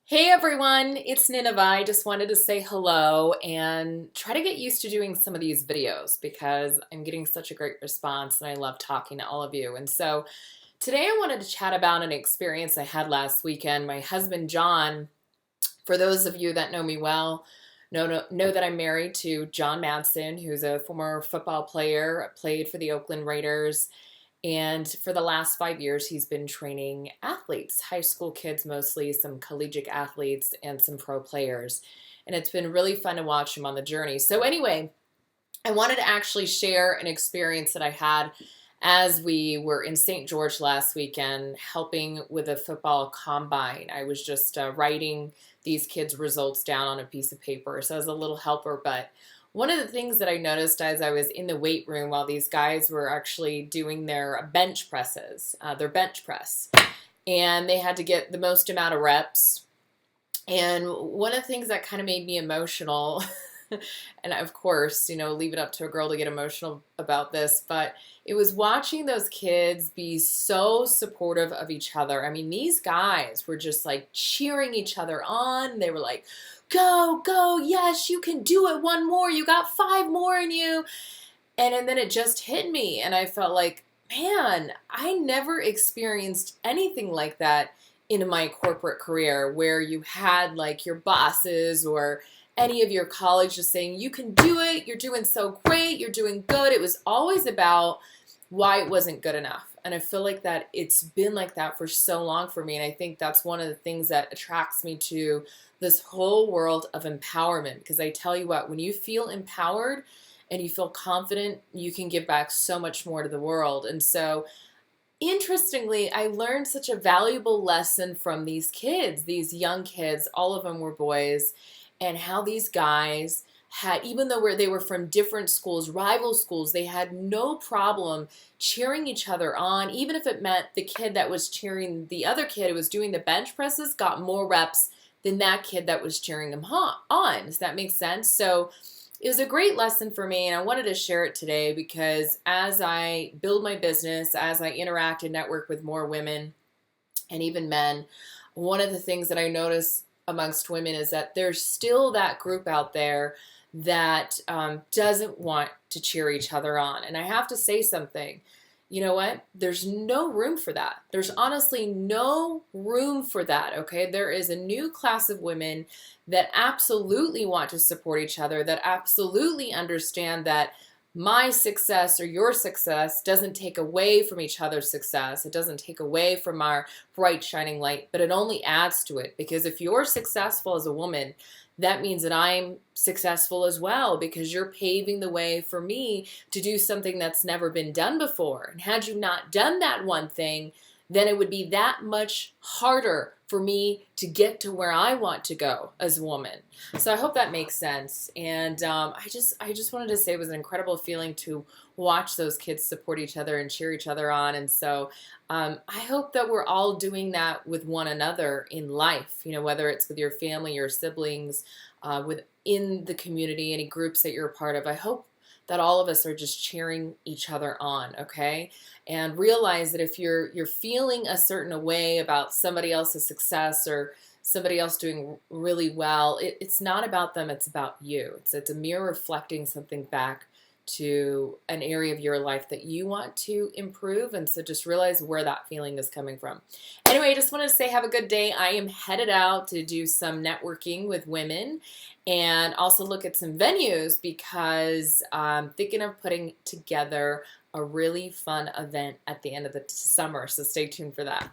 Hey everyone, it's Nineveh. I just wanted to say hello and try to get used to doing some of these videos because I'm getting such a great response and I love talking to all of you. And so today I wanted to chat about an experience I had last weekend. My husband John, for those of you that know me well, know that I'm married to John Madsen, who's a former football player, played for the Oakland Raiders, and for the last 5 years, he's been training athletes, high school kids mostly, some collegiate athletes, and some pro players. And it's been really fun to watch him on the journey. So, anyway, I wanted to actually share an experience that I had as we were in St. George last weekend helping with a football combine. I was just writing these kids' results down on a piece of paper. So, I was a little helper, but one of the things that I noticed as I was in the weight room while these guys were actually doing their bench presses, their bench press, and they had to get the most amount of reps. And one of the things that kind of made me emotional, and of course, leave it up to a girl to get emotional about this, but it was watching those kids be so supportive of each other. I mean, these guys were just like cheering each other on. They were like, go, go, yes, you can do it, one more, you got five more in you. And then it just hit me, and I felt like, man, I never experienced anything like that in my corporate career where you had like your bosses or any of your colleagues just saying, you can do it, you're doing so great, you're doing good. It was always about why it wasn't good enough. And I feel like that it's been like that for so long for me. And I think that's one of the things that attracts me to this whole world of empowerment. Because I tell you what, when you feel empowered and you feel confident, you can give back so much more to the world. And so, interestingly, I learned such a valuable lesson from these kids, these young kids, all of them were boys, and how these guys had, even though they were from different schools, rival schools, they had no problem cheering each other on, even if it meant the kid that was cheering the other kid who was doing the bench presses got more reps than that kid that was cheering them on. Does that make sense? So it was a great lesson for me, and I wanted to share it today because as I build my business, as I interact and network with more women and even men, one of the things that I notice amongst women is that there's still that group out there that doesn't want to cheer each other on. And I have to say something. You know what? There's no room for that. There's honestly no room for that, okay? There is a new class of women that absolutely want to support each other, that absolutely understand that my success or your success doesn't take away from each other's success. It doesn't take away from our bright shining light, but it only adds to it. Because if you're successful as a woman, that means that I'm successful as well because you're paving the way for me to do something that's never been done before. And had you not done that one thing, then it would be that much harder for me to get to where I want to go as a woman. So I hope that makes sense. And I just wanted to say it was an incredible feeling to watch those kids support each other and cheer each other on. And so I hope that we're all doing that with one another in life, whether it's with your family, your siblings, within the community, any groups that you're a part of. I hope that all of us are just cheering each other on, okay? And realize that if you're feeling a certain way about somebody else's success or somebody else doing really well, it's not about them, it's about you. It's a mirror reflecting something back to an area of your life that you want to improve. And so just realize where that feeling is coming from. Anyway, I just wanted to say have a good day. I am headed out to do some networking with women and also look at some venues because I'm thinking of putting together a really fun event at the end of the summer. So stay tuned for that.